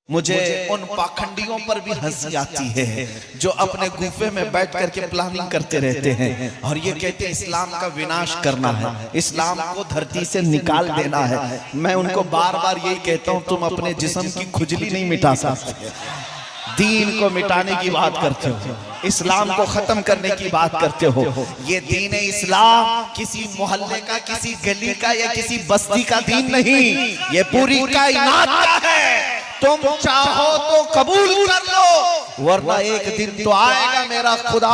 मुझे उन पाखंडियों पर भी हंसी आती है जो अपने गुफे में बैठ करके प्लानिंग करते रहते हैं और ये कहते हैं इस्लाम का विनाश करना है, इस्लाम को धरती से निकाल देना है। मैं उनको बार बार यही कहता हूं, तुम अपने जिस्म की खुजली नहीं मिटा सकते, दीन को मिटाने की बात करते हो, इस्लाम को खत्म करने की बात करते हो। ये दीन इस्लाम किसी मोहल्ले का, किसी गली का या किसी बस्ती का दीन नहीं, ये पूरी कायनात का है। तुम चाहो तो कबूल कर लो, वरना एक दिन तो आएगा मेरा खुदा,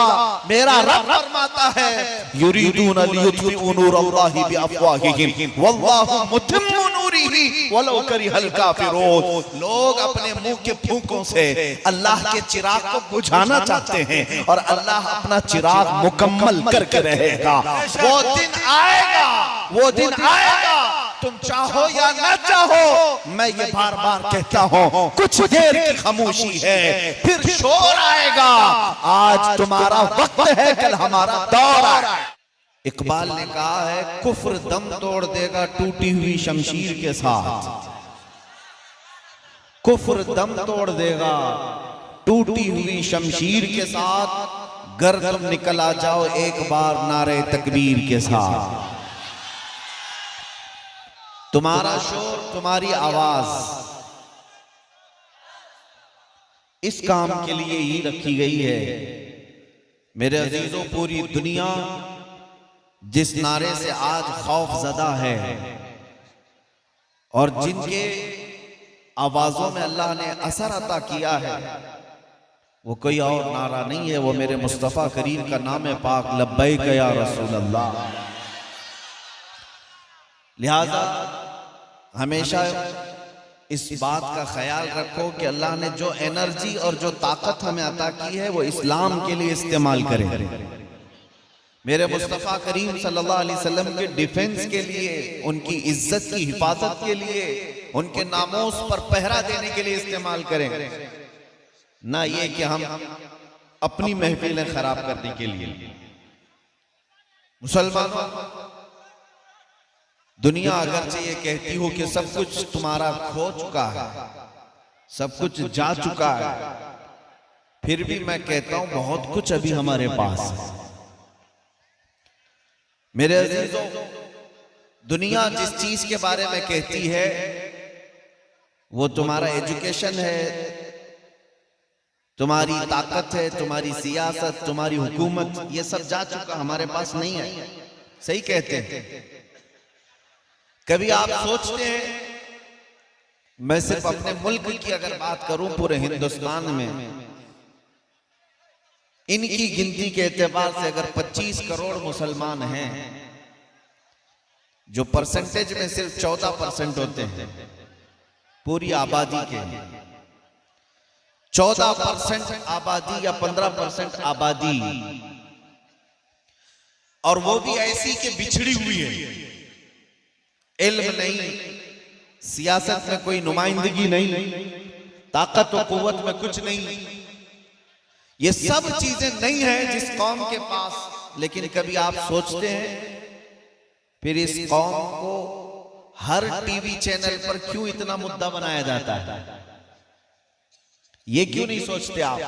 मेरा रब फरमाता है युरीदून लियुत्फिउ नूरल्लाहि बिअफ़वाहिहिम वल्लाहु मुतिम्मु नूरिही वलौ करिहल काफिरून। लोग अपने मुंह के फूंकों से अल्लाह के चिराग को बुझाना चाहते हैं और अल्लाह अपना चिराग मुकम्मल करके रहेगा। वो दिन आएगा, वो दिन आएगा, तुम चाहो या ना चाहो। मैं ये बार बार कहता हूं, कुछ देर की खामोशी है, फिर शोर आएगा। आज तुम्हारा वक्त है, कल हमारा दौर आएगा। इकबाल ने कहा है, कुफ्र दम तोड़ देगा टूटी हुई शमशीर के साथ, कुफ्र दम तोड़ देगा टूटी हुई शमशीर के साथ। गर तुम निकल आ जाओ एक बार नारे तकबीर के साथ। तुम्हारा शोर, तुम्हारी आवाज इस काम के लिए ही रखी गई है। मेरे अजीजों, पूरी दुनिया जिस नारे से आज खौफजदा है और जिनके आवाजों में अल्लाह ने असर अता किया है, वो कोई और नारा नहीं है, वो मेरे मुस्तफा करीम का नाम है पाक, लब्बैक या रसूल अल्लाह। लिहाजा हमेशा इस बात का ख्याल रखो कि अल्लाह ने जो एनर्जी और जो ताकत हमें अता की है वो इस्लाम के लिए इस्तेमाल करें, मेरे मुस्तफ़ा करीम सल्लल्लाहु अलैहि वसल्लम के डिफेंस के लिए, उनकी इज्जत की हिफाजत के लिए, उनके नामोस पर पहरा देने के लिए इस्तेमाल करें, ना ये कि हम अपनी महफिलें खराब करने के लिए। मुसलमानों, दुनिया अगरचे ये कहती हो कि सब कुछ तुम्हारा खो चुका है, सब कुछ जा चुका है, फिर भी मैं कहता हूं बहुत कुछ अभी हमारे पास है। मेरे अजीजों, दुनिया जिस चीज के बारे में कहती है वो तुम्हारा एजुकेशन है, तुम्हारी ताकत है, तुम्हारी सियासत, तुम्हारी हुकूमत, ये सब जा चुका, हमारे पास नहीं है। सही कहते हैं। कभी आप सोचते हैं, मैं सिर्फ अपने मुल्क की अगर बात करूं, पूरे हिंदुस्तान में इनकी गिनती के एतबार से अगर 25 करोड़ मुसलमान हैं, जो परसेंटेज में सिर्फ 14% होते हैं पूरी आबादी के, 14% आबादी या 15% आबादी, और वो भी ऐसी कि बिछड़ी हुई है, इल्म नहीं, सियासत में कोई नुमाइंदगी नहीं, ताकत और कुव्वत में कुछ नहीं, ये सब चीजें नहीं है जिस कौम के पास। लेकिन कभी आप सोचते हैं फिर इस कौम को हर टीवी चैनल पर क्यों इतना मुद्दा बनाया जाता है? ये क्यों नहीं सोचते आप?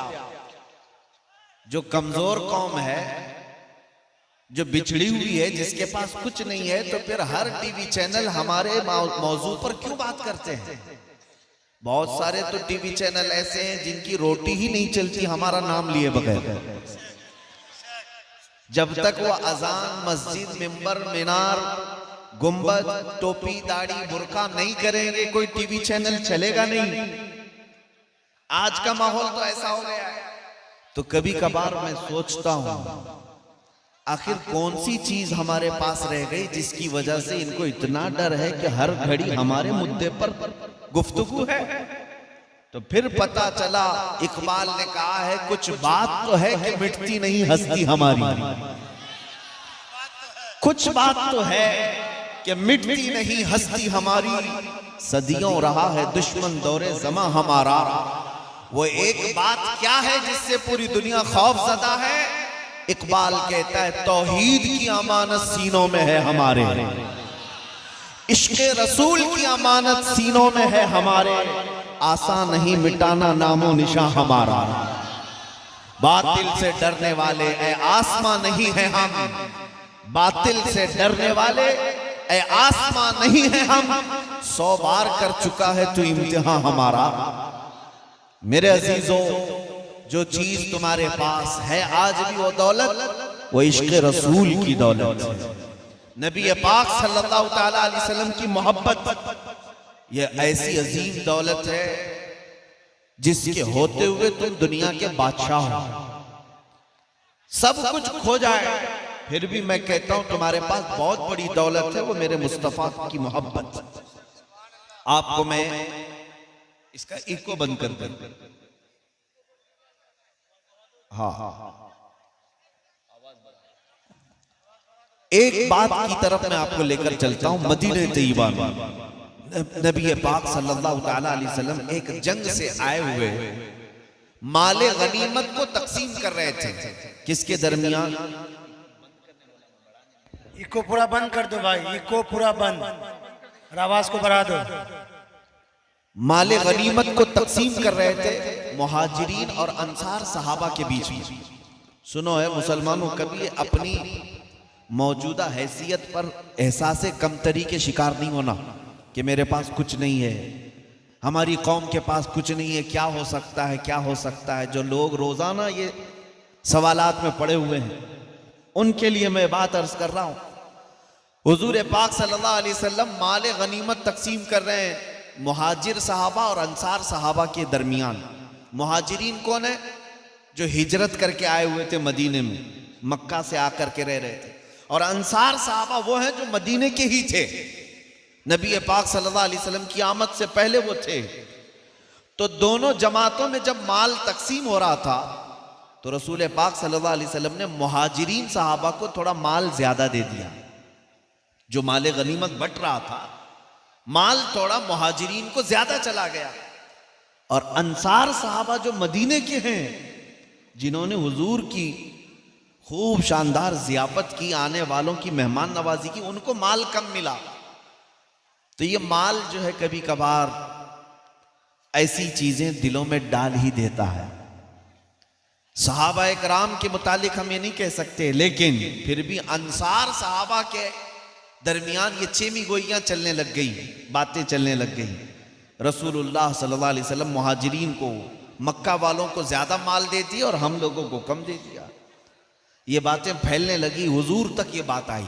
जो कमजोर कौम है, जो बिछड़ी हुई है, जिसके पास कुछ नहीं है, तो फिर हर टीवी चैनल हमारे मौजू पर क्यों बात करते हैं? बहुत सारे तो टीवी चैनल ऐसे हैं जिनकी रोटी ही नहीं चलती हमारा नाम लिए बगैर। जब तक वो अजान, मस्जिद, मिंबर, मीनार, गुंबद, टोपी, दाढ़ी, बुर्का नहीं करेंगे, कोई टीवी चैनल चलेगा नहीं। आज का माहौल तो ऐसा हो गया है। तो कभी कभार मैं सोचता हूं, आखिर कौन सी चीज हमारे पास रह गई जिसकी वजह से इनको इतना डर है कि हर घड़ी हमारे मुद्दे पर गुफ्तगू है? तो फिर पता चला, इकबाल ने कहा है, कुछ बात तो है कि मिटती नहीं हस्ती हमारी, कुछ बात तो है कि मिटती नहीं हस्ती हमारी, सदियों रहा है दुश्मन दौरे ज़मा हमारा। वो एक बात क्या है जिससे पूरी दुनिया खौफजदा है? इकबाल कहता है, तौहीद की अमानत सीनों में है हमारे, इश्क़े रसूल की अमानत सीनों में है हमारे, आसान नहीं मिटाना नामो निशान हमारा। बातिल से डरने वाले ए आसमां नहीं है हम, बातिल से डरने वाले ए आसमां नहीं है हम, 100 बार कर चुका है तू इम्तिहान हमारा। मेरे अजीजों, जो चीज तुम्हारे पास है आज भी वो दौलत, वो इश्क़ रसूल की दौलत है, नबी पाक सल्लल्लाहु ताला अलैहि वसल्लम की मोहब्बत। ये ऐसी अजीम दौलत है जिसके होते हुए तुम दुनिया के बादशाह हो, सब कुछ खो जाए फिर भी मैं कहता हूं तुम्हारे पास बहुत बड़ी दौलत है, वो मेरे मुस्तफा की मोहब्बत। आपको मैं इसका इको बंद कर दूं। हाँ, एक बात की तरफ मैं आपको लेकर चलता हूं। मदीने तैयबा में नबी पाक सल्लल्लाहु ताला अलैहि वसल्लम एक जंग से आए हुए माले गनीमत को तकसीम कर रहे थे। किसके दरमियान? इको पूरा बंद कर दो भाई, इको पूरा बंद, और आवाज को बढ़ा दो। माले गनीमत को तकसीम कर रहे थे मुहाजिरीन और अंसार सहाबा के बीच में। सुनो है मुसलमानों, कभी अपनी मौजूदा हैसियत पर एहसास कमतरी के शिकार नहीं होना कि मेरे पास कुछ नहीं है, हमारी कौम के पास कुछ नहीं है, क्या हो सकता है, क्या हो सकता है। जो लोग रोजाना ये सवालात में पड़े हुए हैं उनके लिए मैं बात अर्ज कर रहा हूं। हुजूर पाक सल्लल्लाहु अलैहि वसल्लम माले गनीमत तकसीम कर रहे हैं मुहाजिर सहाबा और अंसार सहाबा के दरमियान। मुहाजिरीन कौन है? जो हिजरत करके आए हुए थे मदीने में, मक्का से आकर के रह रहे थे, और अंसार सहाबा वो हैं जो मदीने के ही थे, नबी पाक सल्लल्लाहु अलैहि वसल्लम की आमद से पहले वो थे। तो दोनों जमातों में जब माल तकसीम हो रहा था तो रसूल पाक सल्लल्लाहु अलैहि वसल्लम ने मुहाजिरीन सहाबा को थोड़ा माल ज्यादा दे दिया। जो माले गनीमत बट रहा था, माल थोड़ा मुहाजिरीन को ज्यादा चला गया। और अंसार सहाबा जो मदीने के हैं, जिन्होंने हुजूर की खूब शानदार जियाफत की, आने वालों की मेहमान नवाजी की, उनको माल कम मिला। तो ये माल जो है कभी कभार ऐसी चीजें दिलों में डाल ही देता है। सहाबा इकराम के मुतालिक हम ये नहीं कह सकते, लेकिन फिर भी अंसार सहाबा के दरमियान ये चेमी गोइयां चलने लग गई, बातें चलने लग गई। रसूलुल्लाह सल्लल्लाहु अलैहि वसल्लम मुहाजिरीन को, मक्का वालों को ज्यादा माल दे दिया और हम लोगों को कम दे दिया। ये बातें फैलने लगी, हुजूर तक ये बात आई।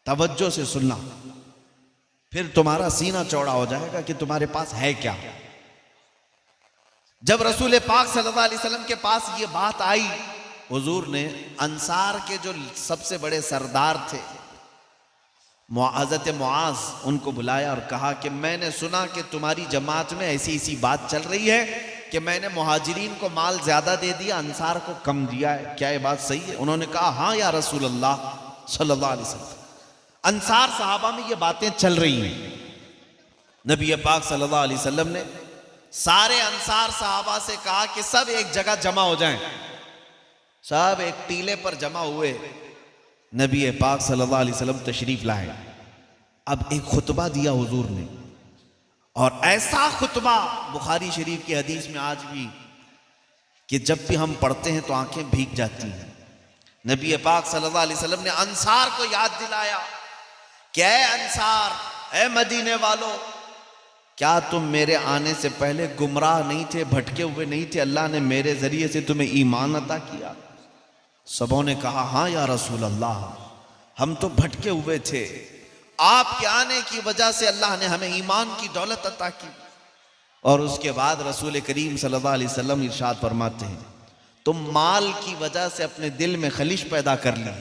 तवज्जो से सुनना, फिर तुम्हारा सीना चौड़ा हो जाएगा कि तुम्हारे पास है क्या। जब रसूल पाक सल्लल्लाहु अलैहि वसल्लम के पास ये बात आई, हुजूर ने अंसार के जो सबसे बड़े सरदार थे हज़रत मुआज, उनको बुलाया और कहा कि मैंने सुना कि तुम्हारी जमात में ऐसी ऐसी बात चल रही है कि मैंने मुहाजिरीन को माल ज्यादा दे दिया, अंसार को कम दिया है, क्या ये बात सही है? उन्होंने कहा हाँ या रसूल अल्लाह सल्लल्लाहु अलैहि वसल्लम। अंसार सहाबा में ये बातें चल रही हैं। नबी पाक सल्लल्लाहु अलैहि वसल्लम ने सारे अंसार सहाबा से कहा कि सब एक जगह जमा हो जाएं। सब एक टीले पर जमा हुए। नबी पाक सल्लल्लाहु अलैहि वसल्लम तशरीफ लाए। अब एक खुतबा दिया हुजूर ने, और ऐसा खुतबा बुखारी शरीफ की हदीस में आज भी कि जब भी हम पढ़ते हैं तो आंखें भीग जाती हैं। नबी पाक सल्लल्लाहु अलैहि वसल्लम ने अंसार को याद दिलाया कि ऐ अंसार, ऐ मदीने वालों, क्या तुम मेरे आने से पहले गुमराह नहीं थे, भटके हुए नहीं थे? अल्लाह ने मेरे जरिए से तुम्हें ईमान अता किया। सबों ने कहा हाँ या रसूल अल्लाह, हम तो भटके हुए थे, आपके आने की वजह से अल्लाह ने हमें ईमान की दौलत अता की। और उसके बाद रसूल करीम सल्लल्लाहु अलैहि वसल्लम इरशाद फरमाते हैं, तुम माल की वजह से अपने दिल में खलिश पैदा कर ली।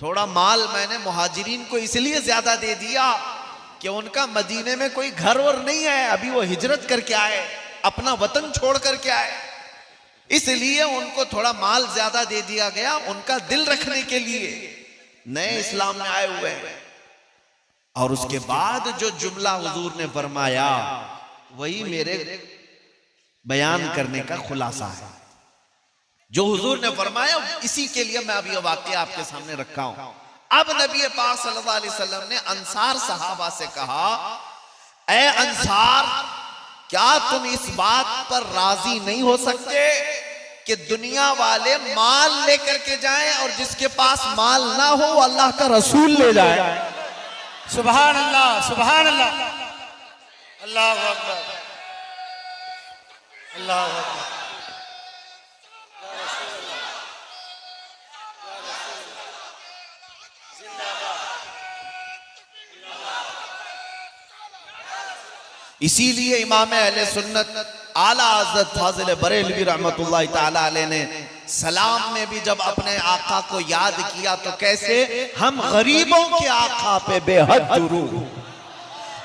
थोड़ा माल मैंने मुहाजिरीन को इसलिए ज्यादा दे दिया कि उनका मदीने में कोई घर और नहीं है, अभी वो हिजरत करके आए, अपना वतन छोड़ करके आए, इसलिए उनको थोड़ा माल ज्यादा दे दिया गया, उनका दिल रखने के लिए, नए इस्लाम में आए हुए हैं। और उसके बाद जो जुमला हुजूर ने फरमाया वही मेरे बयान करने का खुलासा है। जो हुजूर ने फरमाया इसी के लिए मैं अभी वाकया आपके सामने रखा हूं। अब नबी पाक सल्लल्लाहु अलैहि वसल्लम ने अंसार सहाबा से कहा, ऐ अंसार, क्या तुम इस बात पर राजी नहीं हो सकते कि दुनिया वाले माल लेकर के जाएं और जिसके पास माल ना हो वो अल्लाह का रसूल ले जाए? सुभान अल्लाह, सुभान अल्लाह, अल्लाह अकबर, अल्लाह अकबर। इसीलिए इमाम अहले सुन्नत आला हज़रत फाज़िल बरेलवी रहमतुल्लाह ताला अलैह ने सलाम में भी जब अपने आका को याद किया तो कैसे, हम गरीबों के आका पे बेहद दुरूद।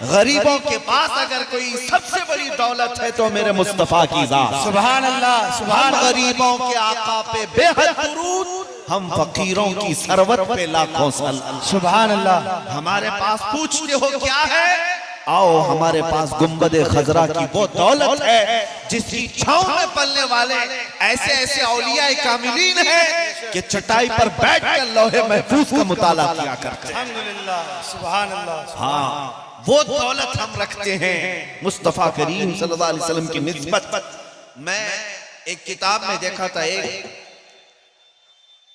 गरीबों के पास अगर कोई सबसे बड़ी दौलत है तो मेरे मुस्तफा की ज़ात। सुभान अल्लाह, सुभान हम गरीबों के आका पे बेहद दुरूद, हम फकीरों की सरवत पे लाखों सलाम। सुभान अल्लाह। हमारे पास पूछते हो क्या है, आओ हमारे पास गुंबदे खजरा की वो दौलत है जिसकी छांव में पलने वाले ऐसे ऐसे औलिया कामिलीन हैं कि चटाई पर बैठकर लौहे महफूज का मुताला किया करते हैं। अल्हम्दुलिल्लाह, सुभान अल्लाह। हाँ, वो दौलत हम रखते हैं मुस्तफा करीम सल्लल्लाहु अलैहि वसल्लम की निस्बत। मैं एक किताब में देखा था, एक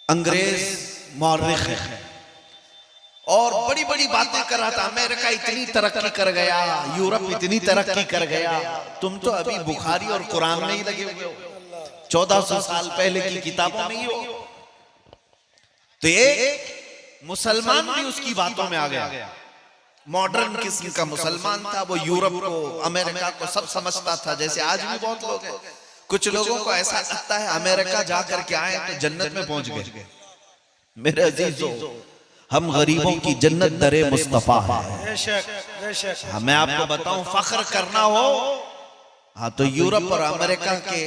अंग्रेज मौर्रिख है और बड़ी बड़ी बातें कर रहा था। अमेरिका इतनी तरक्की कर गया, यूरोप इतनी तरक्की कर गया, तुम तो अभी बुखारी और कुरान में ही लगे हुए हो, 1400 साल पहले की किताबों में ही हो। तो एक मुसलमान भी उसकी बातों में आ गया, मॉडर्न किस्म का मुसलमान था। वो यूरोप को, अमेरिका को सब समझता था, जैसे आज भी बहुत लोग हैं। कुछ लोगों को ऐसा लगता है अमेरिका जाकर के आए तो जन्नत में पहुंच गए। मेरे अजीजों, हम गरीबों की जन्नत दरे मुस्तफा है। मैं आपको बताऊं, फख्र करना हो हाँ तो यूरोप और अमेरिका के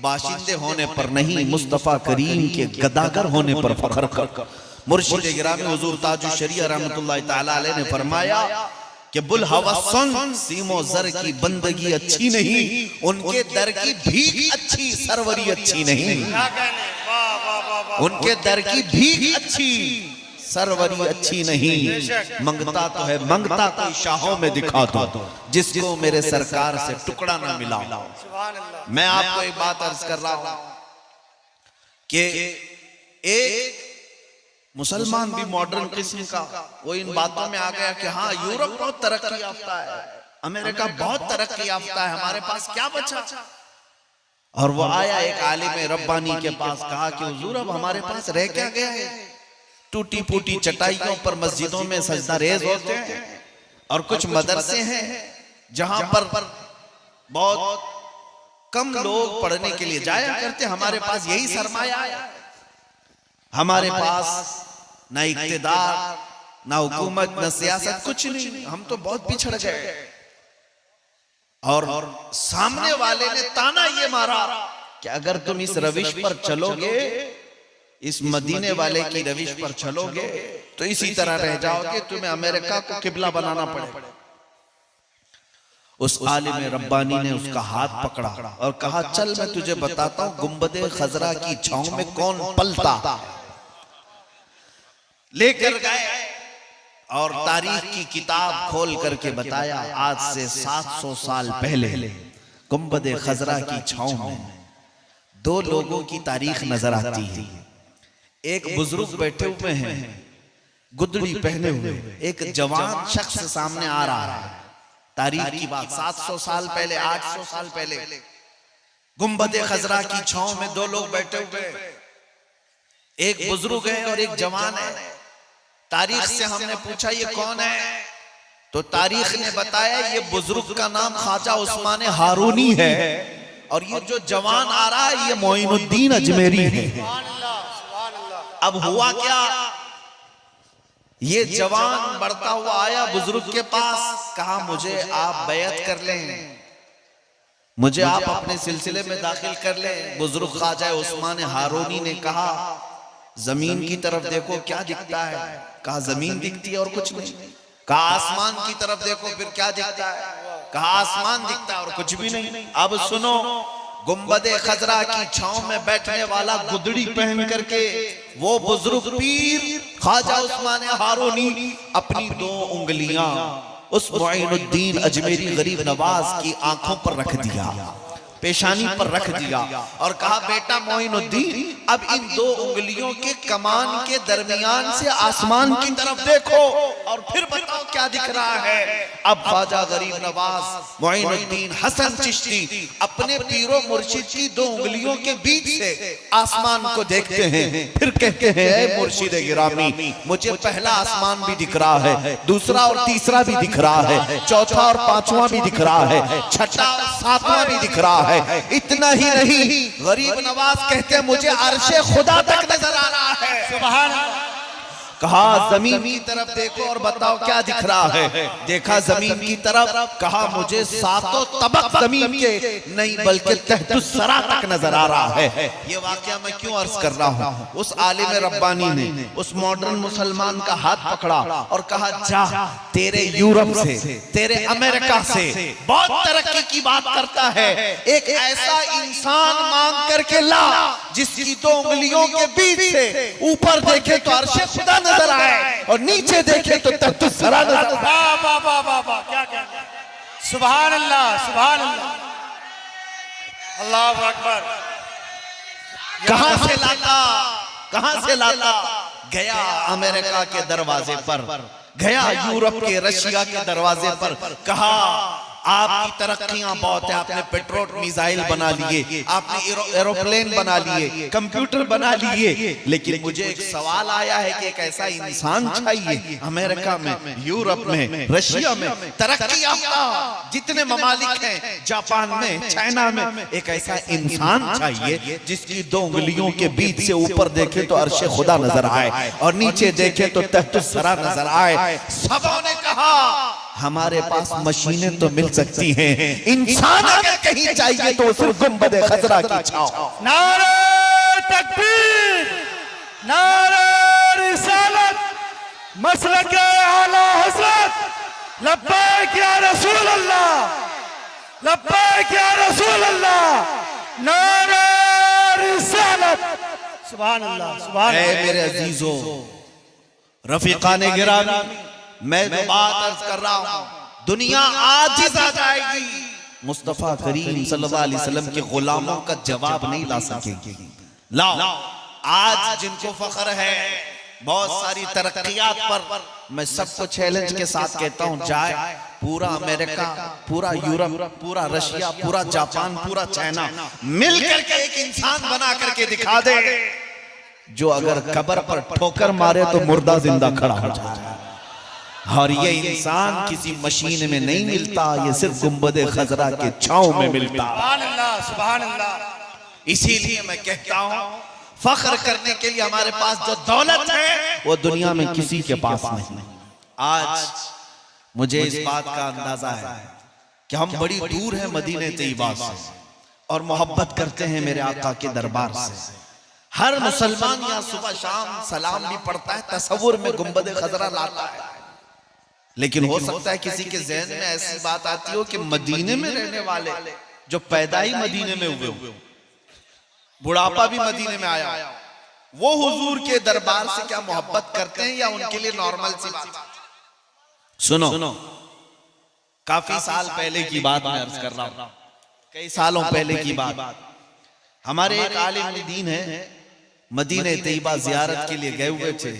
बाशिंदे होने पर नहीं, मुस्तफा करीम के गदागर होने पर फख्र कर। मुर्शिद गिरामी हुजूर ताजुश शरिया रहमतुल्लाह ताला अलैह ने फरमाया कि बुल हवसन सीमो जर की बंदगी अच्छी नहीं, उनके दर की भीख अच्छी, सरवरी अच्छी नहीं। उनके दर की भीख अच्छी, सरवरी अच्छी नहीं। मंगता तो है, मंगता कोई शाहों में दिखा दो जिसको मेरे सरकार से टुकड़ा ना मिला। मैं आपको एक बात अर्ज कर रहा हूं कि एक मुसलमान भी मॉडर्न किस्म का वो इन बातों में आ गया कि हाँ यूरोप बहुत तरक्की याफ्ता है, अमेरिका बहुत तरक्की याफ्ता है, हमारे पास क्या बचा। और वो आया एक आलिम रब्बानी के पास, कहा कि हुजूर अब हमारे पास रह क्या गया है, टूटी फूटी चटाइयों पर मस्जिदों में सजदा रेज होते हैं और कुछ मदरसे हैं जहां पर बहुत कम लोग पढ़ने के लिए जाया करते। हमारे पास यही सरमाया है, हमारे पास ना इक्तिदार, ना हुकूमत, ना सियासत, कुछ नहीं, हम तो बहुत पिछड़ गए। और सामने वाले ने ताना ये मारा कि अगर तुम इस रविश पर चलोगे, इस मदीने वाले की रविश पर चलोगे तो इसी तरह रह जाओगे, तुम्हें अमेरिका को किबला बनाना पड़ेगा। उस आलिम रब्बानी ने उसका हाथ पकड़ा और कहा, चल मैं तुझे बताता हूं गुंबदे खजरा की छांव में कौन पलता। लेकर गए और तारीख की किताब खोल करके बताया, आज से 700 साल पहले गुंबदे खजरा की छांव में दो लोगों की तारीख नजर आती है। एक बुजुर्ग बैठे हुए हैं गुदड़ी पहने हुए, एक जवान शख्स सामने आ रहा है। तारीख की बात 700 साल पहले, 800 साल पहले गुंबदे खजरा की छांव में दो लोग बैठे हुए, एक बुजुर्ग है और एक जवान है। तारीख से हमने पूछा ये कौन है, तो तारीख ने बताया ये बुजुर्ग का नाम ख्वाजा उस्मान हारूनी है और ये जो जवान आ रहा है ये मोइनुद्दीन अजमेरी है। अब हुआ क्या, ये जवान बढ़ता हुआ आया बुजुर्ग के पास, कहा मुझे आप बैत कर लें, मुझे आप अपने सिलसिले में दाखिल कर लें। बुजुर्ग ख्वाजा उस्मान हारूनी ने कहा, जमीन की तरफ देखो क्या दिखता है। कहा जमीन दिखती है और कुछ नहीं। कहा आसमान की तरफ देखो फिर क्या दिखता है। कहा आसमान दिखता है और कुछ भी नहीं। अब सुनो, गुंबदे खजरा की छांव में बैठने वाला गुदड़ी पहन करके वो बुजुर्ग पीर ख्वाजा उस्मान हारूनी अपनी दो उंगलियां उस मोइनुद्दीन अजमेरी गरीब नवाज की आंखों पर रख दिया, पेशानी पर रख दिया और कहा, बेटा मोइनुद्दीन, अब इन दो उंगलियों के कमान के दरमियान से आसमान की तरफ देखो और फिर बताओ क्या दिख रहा है। अब ख्वाजा गरीब नवाज मोइनुद्दीन हसन चिश्ती अपने पीरो मुर्शिद की दो उंगलियों के बीच से आसमान को देखते हैं, फिर कहते हैं, ऐ मुर्शिद गिरामी, मुझे पहला आसमान भी दिख रहा है, दूसरा और तीसरा भी दिख रहा है, चौथा और पांचवा भी दिख रहा है, छठा और सातवां भी दिख रहा है। इतना ही नहीं, गरीब नवाज कहते हैं, मुझे अर्शे खुदा तक नजर आ रहा है। सुभान अल्लाह। कहा, जमीन की तरफ देखो और बताओ क्या दिख रहा है। देखा जमीन की तरफ, कहा, मुझे सातों तबक जमीन के नहीं बल्कि तहतुस सरा तक नजर आ रहा है। ये वाकया मैं क्यों अर्ज कर रहा हूँ, उस आलिम रब्बानी ने उस मॉडर्न मुसलमान का हाथ पकड़ा और कहा, जा, तेरे यूरोप से, तेरे अमेरिका से बहुत तरक्की की बात करता है, एक ऐसा इंसान मांग करके ला जिसकी दो उंगलियों के बीच से ऊपर देखे तो अर्शे खुदा नजर आए और नीचे देखे तो तख्तुस सरा नजर आए। वाह वाह वाह वाह वाह, क्या क्या, सुभान अल्लाह, सुभान अल्लाह, अल्लाहु अकबर। कहां से लाता, कहां से लाता? गया अमेरिका के दरवाजे पर, गया यूरोप के, रशिया के दरवाजे पर, कहा, आपकी तरक्कियां बहुत है, आपने पेट्रोल मिसाइल बना लिए, आपने एरोप्लेन बना लिए, कंप्यूटर बना लिए, लेकिन मुझे एक सवाल आया है कि एक ऐसा इंसान चाहिए अमेरिका में, यूरोप में, रशिया में, तरक्की याफ्ता जितने ममालिक हैं, जापान में, चाइना में, एक ऐसा इंसान चाहिए जिसकी दो उंगलियों के बीच से ऊपर देखे तो अर्शे खुदा नजर आए और नीचे देखे तो तख्तुस सरा नजर आए। सबों ने कहा, हमारे पास मशीनें तो मिल सकती हैं, इंसान अगर कहीं चाहिए तो सिर्फ गुंबद खजरा की छांव। नारे तकबीर, नारे रिसालत, मसलक आला हज़रत, लब्बैक या रसूल अल्लाह, लब्बैक या रसूल अल्लाह, नारे रिसालत, सुभान अल्लाह, सुभान अल्लाह। मेरे अजीजों, रफीकाने गिरामी, मैं जो बात अर्ज कर रहा हूं, दुनिया आजिज़ आ जाएगी, मुस्तफा करीम सल्लल्लाहु अलैहि वसल्लम के गुलामों का जवाब नहीं ला सकेगी। लाओ, आज जिनको फख्र है बहुत सारी तरक्कियात पर, मैं सबको चैलेंज के साथ कहता हूं, जाए पूरा अमेरिका, पूरा यूरोप, पूरा रशिया, पूरा जापान, पूरा चाइना मिल करके एक इंसान बना करके दिखा दे जो अगर कब्र पर ठोकर मारे तो मुर्दा जिंदा खड़ा हो जाए। और ये इंसान किसी मशीन में नहीं मिलता, ये सिर्फ गुंबद खजरा के छांव में मिलता। सुभान अल्लाह, सुभान अल्लाह। इसीलिए मैं कहता हूं, फख्र करने के लिए हमारे पास जो दौलत है वो दुनिया में किसी के पास नहीं। आज मुझे इस बात का अंदाजा है कि हम बड़ी दूर हैं मदीने तैयबा से और मोहब्बत करते हैं मेरे आका के दरबार से। हर मुसलमान यहाँ सुबह शाम सलाम भी पढ़ता है, तसव्वुर में गुंबद खजरा लाता है, लेकिन हो सकता है किसी के ज़हन में ऐसी बात आती हो कि मदीने में रहने वाले जो पैदा ही मदीने में हुए, बुढ़ापा भी मदीने में आया, वो हुजूर के दरबार से क्या मोहब्बत करते हैं या उनके लिए नॉर्मल सी बात? सुनो, काफी साल पहले की बात मैं अर्ज कर रहा हूं, कई सालों पहले की बात। हमारे एक आलिम दीन है, मदीने तैयबा जियारत के लिए गए हुए थे।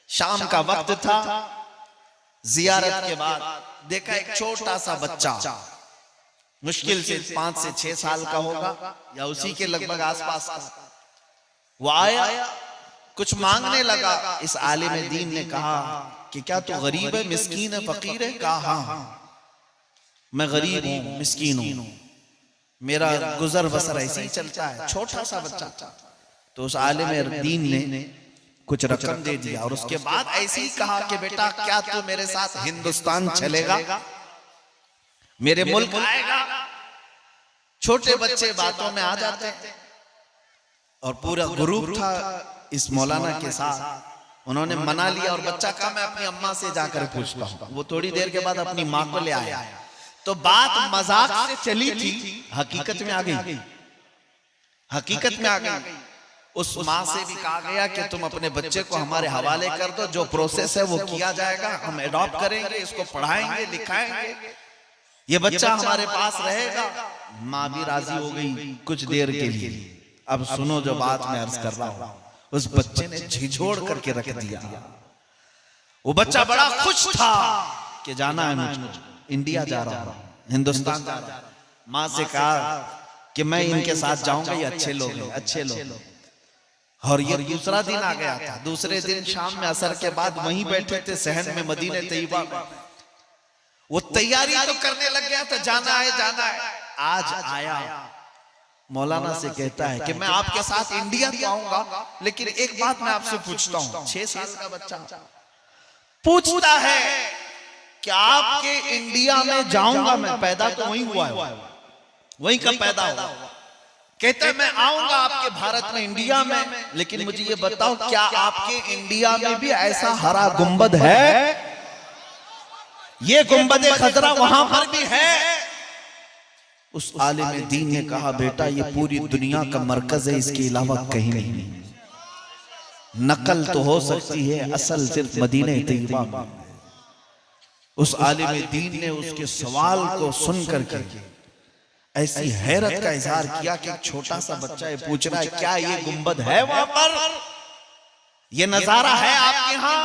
शाम का वक्त था, जियारत के बाद देखा एक छोटा सा बच्चा, मुश्किल से 5 से 6 साल का होगा या उसी के लगभग आसपास का, वो आया, कुछ मांगने लगा। इस आलिम दीन ने कहा कि क्या तू गरीब है, मिस्कीन है, फकीर है? कहा, हाँ, मैं गरीब हूं, मिस्कीन हूं, मेरा गुजर बसर ऐसे ही चलता है। छोटा सा बच्चा। तो उस आलिम दीन ने कुछ रकम दे दिया और उसके बाद ऐसे ही कहा कि बेटा क्या तू मेरे साथ हिंदुस्तान चलेगा, मेरे मुल्क आएगा? छोटे बच्चे बातों में आ जाते हैं और पूरा ग्रुप था इस मौलाना के साथ, उन्होंने मना लिया और बच्चा कहा मैं अपनी अम्मा से जाकर पूछता हूँ। वो थोड़ी देर के बाद अपनी माँ को ले आया। तो बात मजाक से चली थी, हकीकत में आ गई, हकीकत में आ गई। उस माँ से भी कहा गया कि तुम अपने बच्चे को हमारे हवाले कर दो, जो प्रोसेस है वो किया जाएगा, हम एडॉप्ट करेंगे, इसको पढ़ाएंगे लिखाएंगे, ये बच्चा हमारे पास रहेगा। माँ भी राजी हो गई कुछ देर के लिए। अब सुनो जो बात मैं अर्ज कर रहा हूं, उस बच्चे ने झिझोड़ करके रख दिया। वो बच्चा बड़ा खुश था कि जाना है मुझे, इंडिया जा रहा हूं, हिंदुस्तान जा रहा हूं। माँ से कहा कि मैं इनके साथ जाऊंगा, ये अच्छे लोग हैं, अच्छे लोग। और ये दूसरा दिन आ गया था। दूसरे दिन शाम में असर के बाद वहीं बैठे थे सहन में मदीने तैयबा में। वो तैयारी तो करने लग गया था, जाना है जाना है। आज आया मौलाना से कहता है कि मैं आपके साथ इंडिया तो आऊंगा, लेकिन एक बात मैं आपसे पूछता हूं। 6 साल का बच्चा पूछता है कि आपके इंडिया में जाऊंगा मैं, पैदा तो वहीं हुआ है, वहीं का पैदा हुआ। कहता है मैं आऊंगा आपके भारत में, इंडिया में, लेकिन मुझे ये बताओ क्या आपके इंडिया में भी ऐसा हरा गुंबद है? ये गुंबद खजरा वहां पर भी है? उस आलिम दीन ने कहा बेटा ये पूरी दुनिया का मरकज है, इसके अलावा कहीं नहीं। नकल तो हो सकती है, असल सिर्फ मदीने तैयबा में। उस आलिम दीन ने उसके सवाल को सुन करके ऐसी हैरत का इजहार किया कि छोटा सा बच्चा ये पूछ रहा है क्या ये गुंबद है वहां पर, ये नजारा है आपके यहाँ?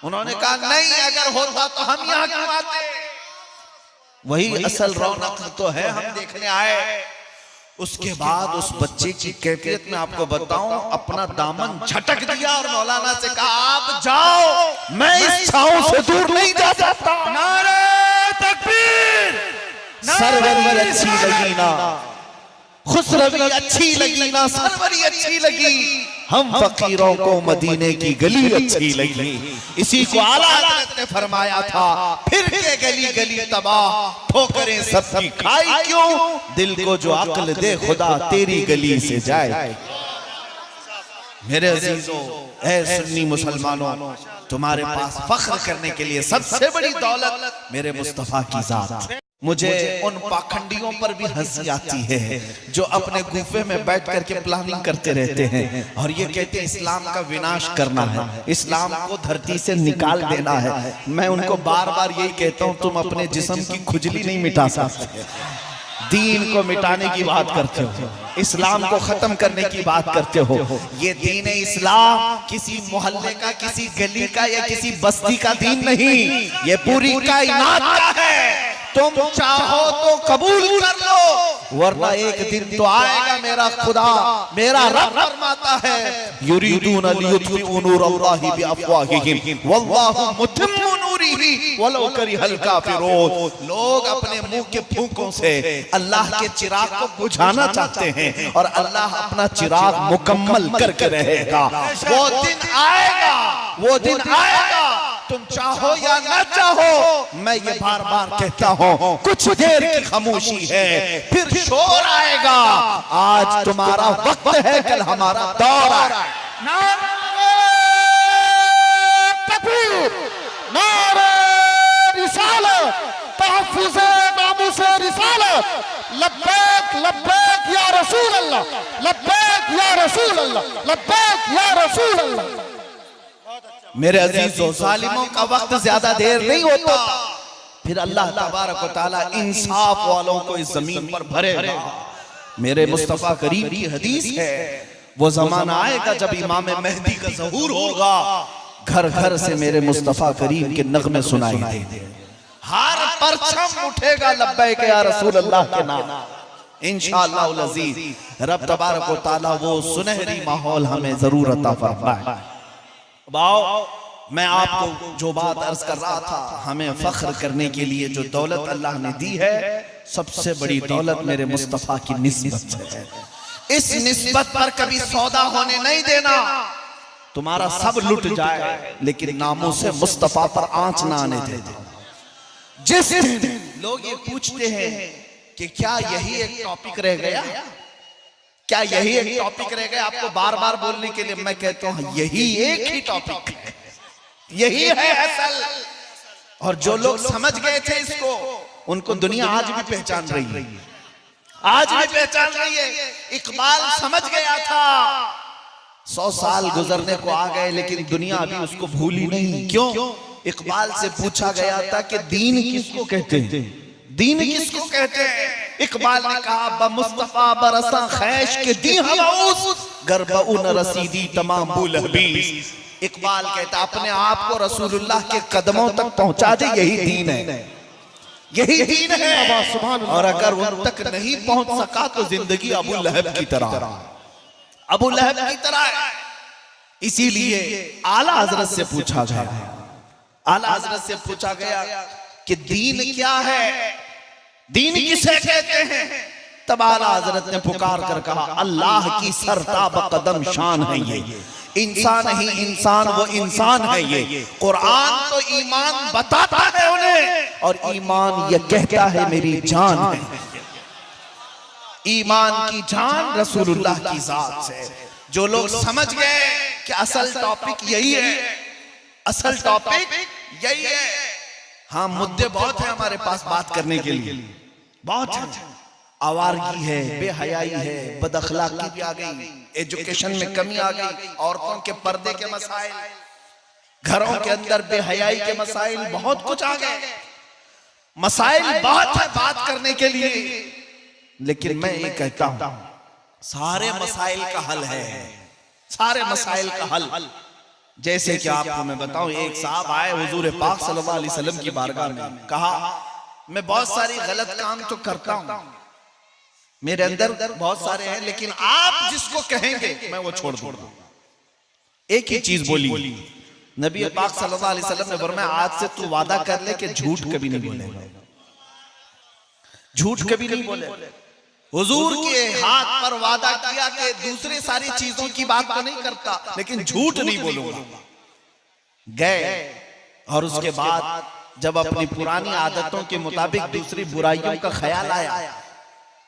उन्होंने कहा नहीं, अगर होता तो हम यहाँ क्यों आते? वही असल रौनक तो है, हम देखने आए। उसके बाद उस बच्चे की कैफियत में आपको बताऊं, अपना दामन झटक दिया और मौलाना से कहा आप जाओ, मैं इस छांव से दूर नहीं जा सकता। नारे तकबीर, सरवरी अच्छी लगी ना, खुसरवी अच्छी लगी ना, सरवरी अच्छी लगी, हम फकीरों को मदीने की गली अच्छी लगी। इसी को आला हज़रत ने फरमाया था, फिर के गली गली तबाह, ठोकरें सबकी खाई क्यों, दिल को जो अक्ल दे खुदा तेरी गली से जाए। मेरे अजीजों, ऐ सुन्नी मुसलमानों, तुम्हारे पास फख्र करने के लिए सबसे बड़ी दौलत मेरे मुस्तफा की जात। मुझे उन पाखंडियों पर भी हंसी आती है जो अपने गुफे में बैठ करके प्लानिंग करते रहते हैं और ये कहते हैं इस्लाम का विनाश करना है, इस्लाम को धरती से निकाल देना है। मैं उनको बार बार यही कहता हूँ, तुम अपने जिस्म की खुजली नहीं मिटा सकते, दीन को मिटाने की बात करते हो, इस्लाम को खत्म करने की बात करते हो। ये दीन इस्लाम किसी मोहल्ले का, किसी गली का या किसी बस्ती का दीन नहीं, ये पूरी कायनात का है। तुम चाहो तो कबूल कर लो, वरना एक दिन तो आएगा मेरा खुदा, मेरा रब फरमाता है युरीदून लियुत्फिउ नूरल्लाहि बिअफ़वाहिहिम वल्लाहु मुतिम्मु नूरिही वलौ करिहल काफिरून। लोग अपने मुंह के फूंकों से अल्लाह के चिराग को बुझाना चाहते हैं और अल्लाह अपना चिराग मुकम्मल करके रहेगा। वो दिन आएगा, वो दिन आएगा, तुम चाहो या ना चाहो। मैं ये बार बार कहता हूँ, कुछ देर की खामोशी है, फिर शोर आएगा। आज तुम्हारा वक्त है, कल हमारा दौर आएगा। नारे तकबीर, नारे रिसालत, तहफ़्फ़ुज़े नामूसे रिसालत, लब्बैक लब्बैक या रसूल अल्लाह, लब्बैक या रसूल अल्लाह, लब्बैक या रसूल अल्लाह। मेरे अजीजों, जालिमों का वक्त ज्यादा देर नहीं होता, फिर अल्लाह तबारक व तआला इंसाफ वालों को इस जमीन पर भरेगा। मेरे मुस्तफा करीम की हदीस है, वो जमाना आएगा जब इमाम मेहदी का ज़हूर होगा, घर घर से मेरे मुस्तफा करीम के नगमे सुनाई देंगे, हर परचम उठेगा लब्बैक या रसूल अल्लाह के नाम। इंशाअल्लाह अल अज़ीज़ रब तबारक व तआला वो सुनहरी माहौल हमें जरूर अता फरमाए। मैं आपको जो बात अर्ज कर रहा था, हमें फख्र करने के लिए जो दौलत अल्लाह ने दी है, सबसे बड़ी दौलत मेरे मुस्तफा की निस्बत है। इस निस्बत पर कभी सौदा होने नहीं देना। तुम्हारा सब लुट जाए लेकिन नामों से मुस्तफा पर आंच ना आने देना। जिस दिन लोग ये पूछते हैं कि क्या यही एक टॉपिक रह गया, क्या यही एक टॉपिक रह गया आपको बार बार बोलने के लिए, मैं कहता हूं यही एक ही टॉपिक है, यही है असल। और जो लोग समझ गए थे इसको, उनको दुनिया आज भी पहचान रही है, आज भी पहचान रही है। इकबाल समझ गया था 100 साल गुजरने को आ गए लेकिन दुनिया अभी उसको भूली नहीं। क्यों? इकबाल से पूछा गया था कि दीन किसको कहते हैं, दीन किसको कहते हैं? इकबाल ने कहा ब मुस्तफा बरसा खैश के दी हवाउस गरबउन रसीदी तमाम बुल हबीस। इकबाल कहता अपने आप को रसूलुल्लाह के कदमों तक पहुंचा दे, यही दीन है, यही दीन है। और अगर उन तक नहीं पहुंच सका तो जिंदगी अबू लहब की तरह, अबू लहब की तरह है। इसीलिए आला हजरत से पूछा गया, आला हजरत से पूछा गया कि दीन क्या है, दीन किसे कहते हैं? तब आला हजरत ने पुकार कर कहा अल्लाह की सरताब कदम शान है ये, इंसान ही इंसान वो इंसान है ये। कुरान तो ईमान बताता है उन्हें और ईमान ये कहता है मेरी जान है। ईमान की जान रसूलुल्लाह की जात से। जो लोग समझ गए कि असल टॉपिक यही है, असल टॉपिक यही है। हाँ, मुद्दे बहुत है हमारे पास बात करने के लिए, बहुत है। आवारगी है, बेहयाई है, बदअखलाकी भी आ गई, एजुकेशन में कमी आ गई, औरतों के पर्दे के मसाइल, घरों के अंदर बेहयाई के मसाइल, बहुत कुछ आ गए। मसाइल बहुत है बात करने के लिए, लेकिन मैं ये कहता हूं सारे मसाइल का हल है, सारे मसाइल का हल। जैसे कि आपको मैं बताऊं, एक साहब आए हुजूर पाक सल्लल्लाहु अलैहि वसल्लम की बारगाह में, कहा मैं बहुत सारी गलत काम तो करता हूं, मेरे अंदर बहुत सारे हैं, लेकिन आप जिसको कहेंगे मैं वो छोड़ दूंगा। एक ही चीज बोली नबी पाक सल्लल्लाहु अलैहि वसल्लम ने फरमाया आज से तू वादा कर ले कि झूठ कभी नहीं बोलेगा, झूठ कभी नहीं बोले। हुजूर के हाथ पर वादा किया कि दूसरी सारी चीजों की बात तो नहीं करता, लेकिन झूठ नहीं बोलूंगा। गए और उसके बाद जब अपनी पुरानी आदतों के मुताबिक दूसरी बुराइयों का ख्याल आया,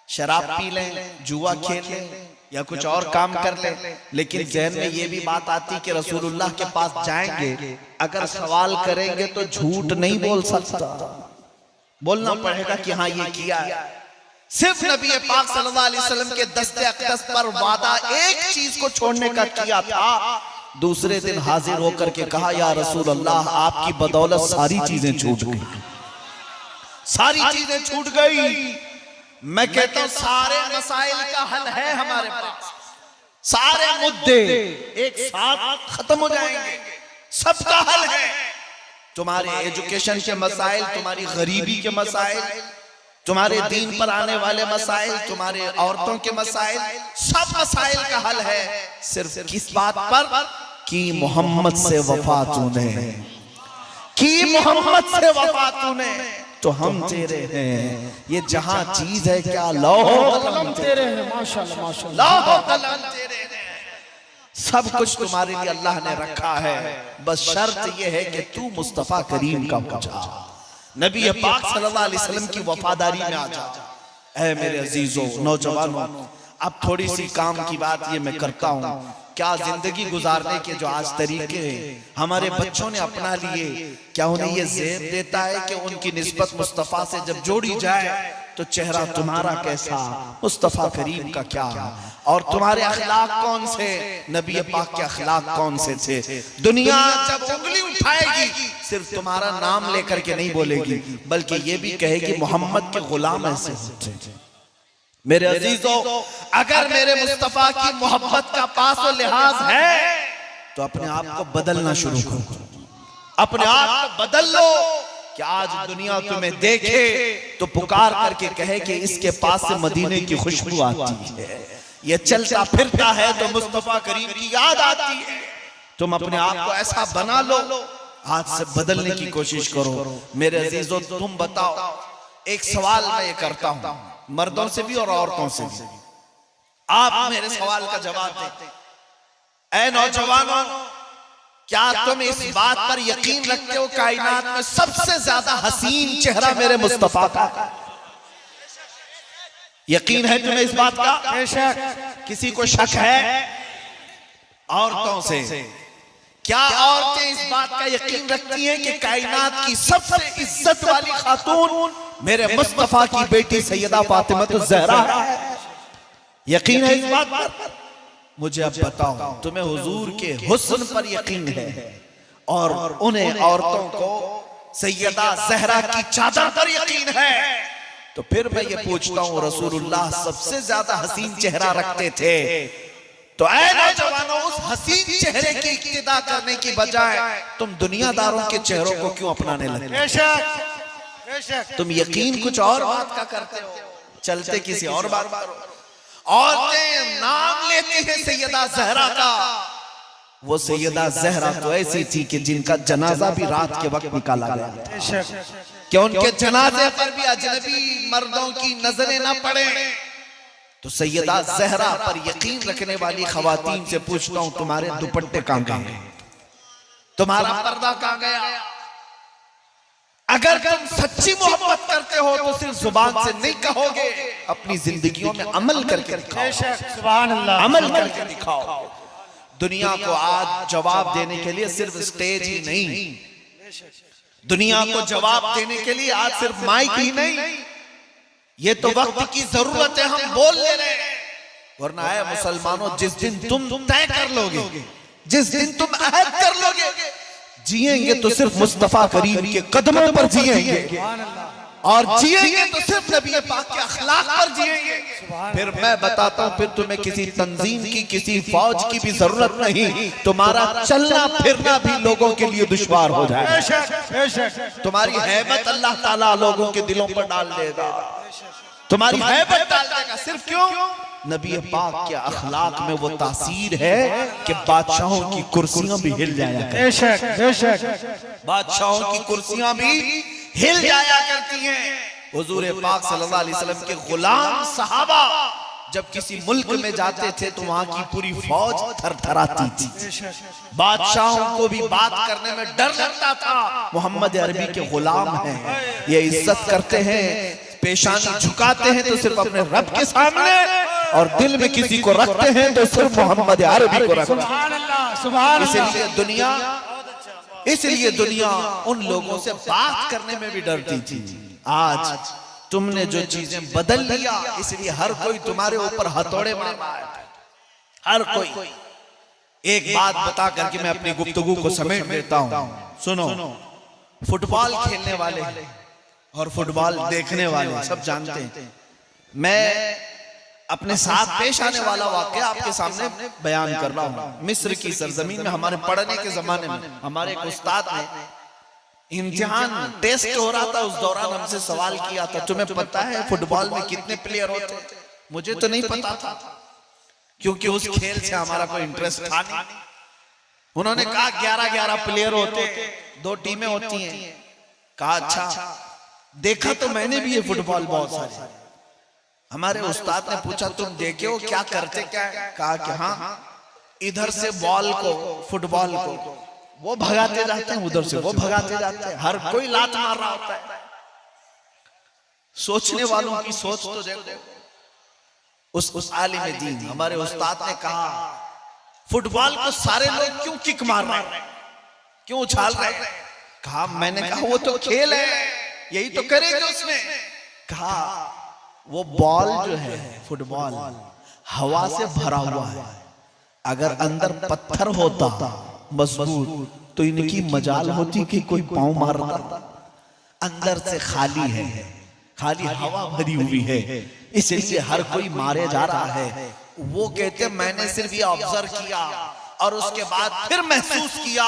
शराब पी लें, जुआ खेल लें या कुछ और काम कर लें, लेकिन जहन में ये भी बात आती कि रसूलुल्लाह के पास जाएंगे, अगर सवाल करेंगे तो झूठ नहीं बोल सकता, बोलना पड़ेगा कि हाँ ये किया है। सिर्फ नबी पाक सल्लल्लाहु अलैहि वसल्लम के दस्ते अक़दस पर वादा एक चीज को छोड़ने का किया था, दूसरे दिन हाजिर होकर के कहा या रसूल अल्लाह आपकी बदौलत सारी चीजें छूट गई, सारी चीजें छूट गई। मैं कहता हूं सारे मसाइल का हल है हमारे पास, सारे मुद्दे एक साथ खत्म हो जाएंगे, सबका हल है। तुम्हारे एजुकेशन के मसाइल, तुम्हारी गरीबी के मसाइल, तुम्हारे दीन पर आने वाले मसाइल, तुम्हारे औरतों के मसाइल, सब मसाइल का हल है सिर्फ किस बात पर कि मोहम्मद से वफा तूने, कि मोहम्मद से वफा तूने तो हम तेरे हैं। ये जहां चीज है क्या लौह कलम तेरे हैं, माशाअल्लाह माशाअल्लाह, लौह कलम तेरे हैं, सब कुछ तुम्हारे लिए अल्लाह ने रखा है। बस शर्त ये है कि तू मुस्तफा करीम का हो जा, नबी पाक सल्लल्लाहु अलैहि वसल्लम की वफादारी में आ जा। ऐ मेरे अजीजों नौजवानों, अब थोड़ी सी काम की बात ये मैं करता हूँ। क्या जिंदगी गुजारने के जो आज तरीके हमारे बच्चों ने अपना लिए, क्या उन्हें ये ज़ेब देता है कि उनकी निस्बत मुस्तफ़ा से जब जोड़ी जाए तो चेहरा तुम्हारा कैसा, मुस्तफ़ा करीम का क्या, और तुम्हारे अखलाक कौन से, नबी पाक के अखलाक कौन से थे। दुनिया जब उंगली उठाएगी सिर्फ तुम्हारा नाम लेकर के नहीं बोलेगी, बल्कि ये भी कहेगी मोहम्मद के गुलाम ऐसे होते हैं। मेरे अजीजों, अगर मेरे मुस्तफा की मोहब्बत का पास और लिहाज है तो अपने आप को बदलना शुरू करो, अपने आप को बदल लो कि आज दुनिया तुम्हें देखे तो पुकार करके कहे कि इसके पास से मदीने की खुशबू आती है, ये चलता फिरता है तो मुस्तफा करीम की याद आती है। तुम अपने आप को ऐसा बना लो, आज से बदलने की कोशिश करो। मेरे अजीजों, तुम बताओ, एक सवाल मैं ये करता हूं मर्दों से भी और औरतों से भी, आप मेरे सवाल का जवाब दें। ऐ नौजवानों, क्या तुम इस बात पर यकीन रखते हो कायनात में सबसे ज्यादा हसीन चेहरा मेरे मुस्तफा का? यकीन है तुम्हें इस बात का? बेशक। किसी को शक है? औरतों से, क्या औरतें इस बात का यकीन रखती हैं कि कायनात की सबसे इज्जत वाली खातून मेरे मुस्तफा की बेटी सैयदा फातिमा ज़हरा है? यकीन है इस बात पर? मुझे अब बताओ, तुम्हें हुजूर के हुस्न पर यकीन है और उन्हें औरतों को सैयदा ज़हरा की चादर पर यकीन है, तो फिर मैं ये पूछता हूँ, रसूलुल्लाह सबसे ज्यादा हसीन चेहरा रखते थे, तो ऐ नौजवानों, उस हसीन चेहरे की इक्तिदा करने की बजाय तुम दुनियादारों के चेहरों को क्यों अपनाने लगे? बेशक तुम यकीन कुछ और बात का करते हो, चलते किसी और बात पर। औरतें नाम लेती हैं सैयदा ज़हरा का, वो सैयदा ज़हरा तो ऐसी थी कि जिनका जनाजा भी रात के वक्त निकाला गया, कि उनके जनाजे पर भी अजनबी मर्दों की नजरें न पड़े। तो सैयदा ज़हरा पर यकीन रखने वाली खवातीन से पूछता हूं, तुम्हारे दुपट्टे कहां गए? तुम्हारा पर्दा कहां गया? अगर तुम सच्ची मोहब्बत करते हो तो सिर्फ जुबान से नहीं कहोगे, अपनी जिंदगियों में अमल करके दिखाओ। सुभान अल्लाह, अमल करके दिखाओ। दुनिया को आज जवाब देने के लिए सिर्फ स्टेज ही नहीं, दुनिया को जवाब देने के लिए आज सिर्फ माइक ही नहीं, ये तो वक्त की जरूरत है, हम बोल ले रहे हैं। वरना है मुसलमानों, जिस दिन तुम तय कर लोगे, जिस दिन तुम अहद कर लोगे, जिएंगे तो सिर्फ मुस्तफा करीम के कदमों पर जिएंगे, और जिएंगे तो सिर्फ नबी पाक के अखलाक पर जिएंगे। फिर मैं बताता हूं, फिर तुम्हें किसी तंजीम की, किसी फौज की भी जरूरत नहीं, तुम्हारा चलना फिरना भी लोगों के लिए दुश्वार हो जाएगा। तुम्हारी हैबत अल्लाह ताला लोगों के दिलों पर डाल देगा, तुम्हारी हैबत डाल देगा। सिर्फ क्यों? नबी पाक के अखलाक में वो तासीर है कि बादशाहों की कुर्सियां भी हिल जाया करती, बादशाहों की कुर्सियां भी हिल जाया करती हैं। हुजूर पाक सल्लल्लाहु अलैहि वसल्लम के गुलाम सहाबा जब किसी मुल्क में जाते थे तो वहां की पूरी फौज थरथराती थी, बादशाहों को भी बात करने में डर लगता था। मोहम्मद अरबी के गुलाम हैं, ये इज्जत करते हैं, पेशानी झुकाते हैं तो सिर्फ अपने रब के सामने, और दिल में किसी को रखते हैं तो सिर्फ मोहम्मद अरबी को रखते हैं। इसलिए दुनिया उन लोगों से बात करने में भी डरती थी। आज तुमने जो चीजें बदल लिया, इसलिए हर कोई तुम्हारे ऊपर हथौड़े मार रहा है, हर कोई। एक बात बता करके मैं अपनी गुफ्तगू को समेट देता हूं, सुनो। फुटबॉल खेलने वाले और फुटबॉल देखने वाले सब जानते हैं, मैं अपने साथ पेश आने वाला वाकया आपके सामने बयान कर रहा हूं। मिस्र की सरजमीन में हमारे पढ़ने के जमाने में हमारे एक उस्ताद ने इम्तिहान टेस्ट हो रहा था, उस दौरान हमसे सवाल किया था, तुम्हें पता है फुटबॉल में कितने प्लेयर होते हैं? मुझे तो नहीं पता था, क्योंकि उस खेल से हमारा कोई इंटरेस्ट था नहीं। उन्होंने कहा 11-11 प्लेयर होते, 2 टीमें होती हैं। कहा अच्छा, देखा तो मैंने भी ये फुटबॉल बहुत सारे। हमारे उस्ताद ने पूछा तुम देखे हो, क्या करते क्या है? कहा कि हाँ, इधर से बॉल को, फुटबॉल को वो भगाते जाते हैं, उधर से वो भगाते जाते हैं, हर कोई लात मार रहा होता है। सोचने वालों की सोच तो देखो। उस आलिम दीन हमारे उस्ताद ने कहा फुटबॉल को सारे लोग क्यों किक मार रहे हैं, क्यों उछाल रहे हैं? कहा मैंने कहा वो तो खेल है, यही तो करेंगे उसमें। कहा वो बॉल जो है फुटबॉल हवा से भरा हुआ है, अगर अंदर पत्थर होता मजबूत तो इनकी मजाल होती कि कोई पांव मारता। अंदर से खाली है, खाली हवा भरी हुई है, इसलिए हर कोई मारे जा रहा है। वो कहते मैंने सिर्फ ये ऑब्जर्व किया और उसके बाद फिर महसूस किया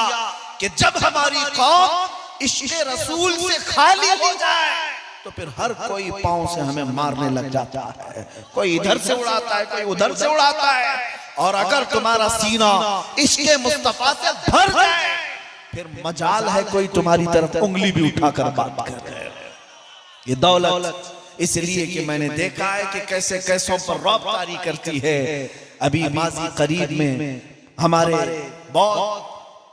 कि जब हमारी कौम इश्क़ रसूल से खाली हो जाए तो फिर हर कोई पांव से हमें मारने लग जाता है। कोई इधर से उड़ाता है, कोई उधर से उड़ाता है। और अगर तुम्हारा सीना इश्क़ मुस्तफा से भर जाए फिर मजाल है कोई तुम्हारी तरफ उंगली भी उठाकर बात कर रहे। ये दौलत इसलिए कि मैंने देखा है कि कैसे कैसों पर रौब तारी करती है। अभी माजी करीब में हमारे बहुत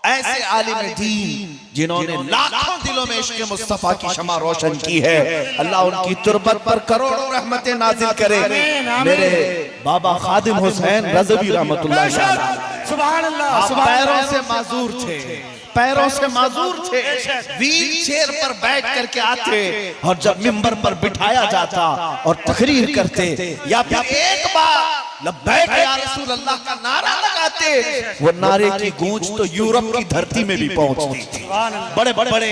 ऐसे आलिम दीन जिन्होंने लाखों दिलों में इश्क़ मुस्तफा की शमा रोशन की है। अल्लाह उनकी तुरबत पर करोड़ों रहमतें नाजिल करे। मेरे बाबा खादिम हुसैन रज़वी रहमतुल्लाह अलैह सुभान अल्लाह, पैरों से माजूर थे, पैरों से माजूर थे, व्हील चेयर पर बैठ करके आते और जब मिंबर पर बिठाया जाता और तकरीर करते या फिर एक बार लब्बैक या रसूल अल्लाह का नारा लगाते, वो नारे की गूंज तो यूरोप की धरती में भी पहुंचती थी। बड़े बड़े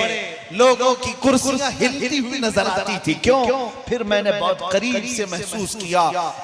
लोगों की कुर्सियां हिलती हुई नजर आती थी। क्यों? फिर मैंने बहुत करीब से महसूस किया,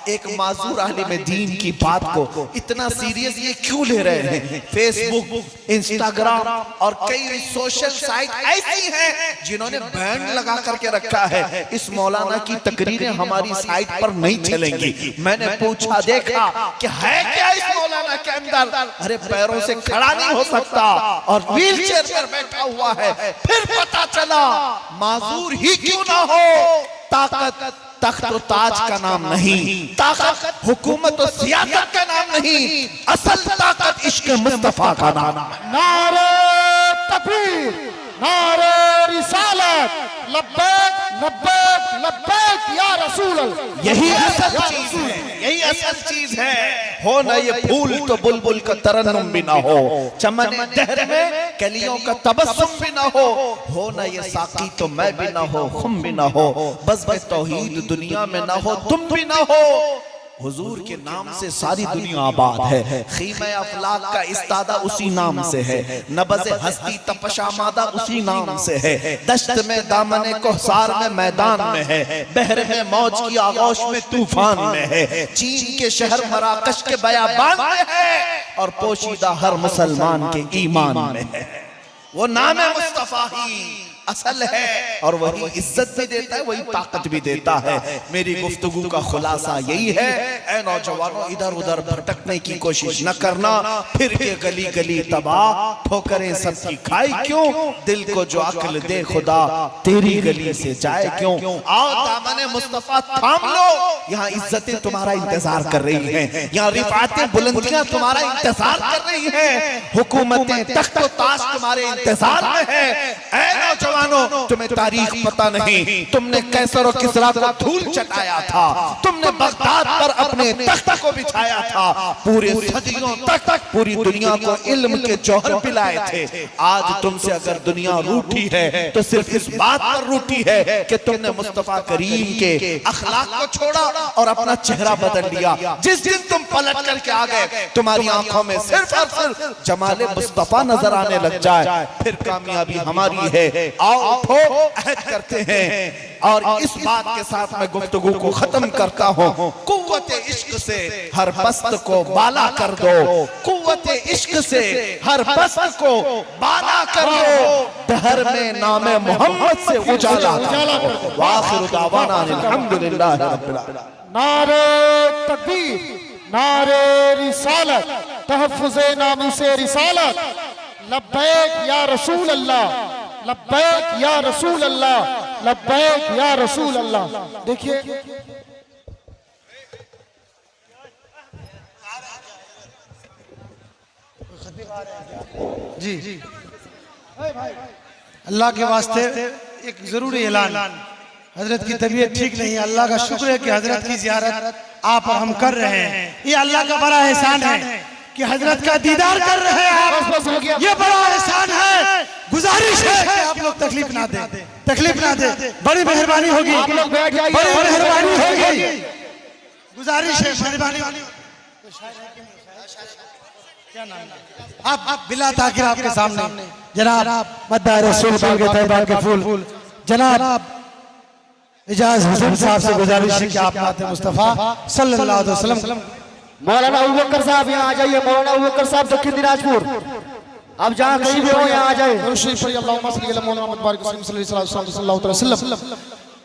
एक माजूर आलिम दीन की बात को इतना सीरियस ये क्यों ले रहे हैं। फेसबुक, इंस्टाग्राम और कई सोशल साइट ऐसी हैं जिन्होंने बैन लगा करके रखा है, इस मौलाना की तकरीरें हमारी साइट पर नहीं चलेंगी। मैंने पूछा, देखा कि है क्या इस मौलाना के अंदर? अरे पैरों से खड़ा नहीं हो सकता और व्हील चेयर पर बैठा हुआ है। फिर पता चला माजूर ही क्यों ना हो, ताकत तख्त और ताज का नाम नहीं, ताकत हुकूमत और सियासत का नाम नहीं, असल ताकत इश्क मुस्तफा का नाम है। नारे तकबीर, नारे रिसालत, लब्बैक लब्बैक लब्बैक या रसूल अल्लाह। यही असल चीज है, यही असल चीज है। हो न ये फूल तो बुलबुल का तरन्नुम भी ना हो, चमन दहर में कलियों का तबस्सुम भी ना हो न ये साकी तो मैं भी ना हो, खुम भी ना हो, बस तौहीद दुनिया में ना हो, तुम भी ना हो। हुजूर के नाम से सारी दुनिया आबाद है। खीमे अफलाक का इस्तादा उसी नाम से है, नबज़ हस्ती तपशामादा उसी नाम से है, दश्त में दामने कोहसार में मैदान में है, बहर में मौज की आगोश में तूफान में है, चीन के शहर मराकश के बयाबान में है और पोशीदा हर मुसलमान के ईमान में है। वो नाम है मुस्तफा ही असल है और वही इज्जत भी देता है, वही ताकत भी देता है। मेरी गुफ्तगू का खुलासा यही है, ऐ नौजवानों, इधर उधर भटकने की कोशिश न करना, फिर के गली गली तबाह, ठोकरें सबकी खाई क्यों, दिल को जो अक्ल दे खुदा तेरी गली से जाए क्यों। आओ दामने मुस्तफा थाम लो, यहाँ इज्जतें तुम्हारा इंतजार कर रही हैं, यहाँ रिफातें बुलंदियां तुम्हारा इंतजार कर रही हैं, हुकूमतें तख्त व ताज तुम्हारे इंतजार में है। ऐ नौजवानों, तुम्हें तारीख पता नहीं, तुमने कैसर और किसरा को धूल चटाया था, तुमने बगदाद पर अपने तख्त को बिछाया था, पूरे सदियों तक पूरी दुनिया को इल्म के जौहर पिलाए थे। आज तुमसे अगर दुनिया रूठी है तो सिर्फ इस बात पर रूठी है कि तुमने मुस्तफा करीम के अखलाक को छोड़ा और अपना चेहरा बदल लिया। जिस दिन तुम पलट करके आ गए, तुम्हारी आंखों में सिर्फ और सिर्फ जमाले मुस्तफा नजर आने लग जाए, फिर कामयाबी हमारी है। आओ उठो, अहद करते हैं। और इस बात के साथ मैं गुफ्तगू को खत्म करता हूँ, कुव्वते इश्क से हर पस्त को बाला कर दो, कुव्वते इश्क से हर पस्त को बाला कर दो, दहर में नामे मोहम्मद से उजाला कर दो। वाखिर दावाना अल्हम्दुलिल्लाह रब्बिल आलमीन। नारे तकबीर, नारे रिसालत, तहफ्फुज़े नामुसे रिसालत, लब्बैक या रसूल अल्लाह, लब्बैक या रसूल अल्लाह, लब्बैक या रसूल अल्लाह। देखिए जी अल्लाह के वास्ते एक जरूरी ऐलान, हजरत की तबीयत ठीक नहीं है। अल्लाह का शुक्र है कि हजरत की जियारत आप और हम कर रहे हैं। ये अल्लाह का बड़ा एहसान है कि हजरत का दीदार कर रहे हैं आप, ये बड़ा एहसान है। गुजारिश है कि आप लोग तकलीफ ना दे, तकलीफ ना दे, बड़ी मेहरबानी होगी, बड़ी मेहरबानी होगी, गुजारिश है, मेहरबानी। आप बिला ताकिर आपके सामने जनाब मद्दा रसूल के तैयबा के फूल जनाब इजाज हुसैन साहब से गुजारिश है कि आप नाते मुस्तफा सल्लल्लाहु अलैहि वसल्लम। मौलाना अबू बकर साहब यहाँ आ जाइए, मौलाना अबू बकर साहब दक्षिण दिनाजपुर, अब जहाँ कहीं भी हो यहाँ आ जाए।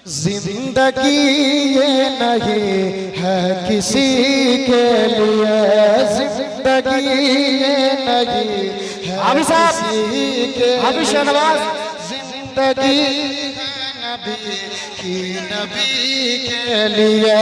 जिंदगी ये नहीं है किसी के लिए, जिंदगी ये नहीं है किसी के लिए, जिंदगी नबी की, नबी के लिए।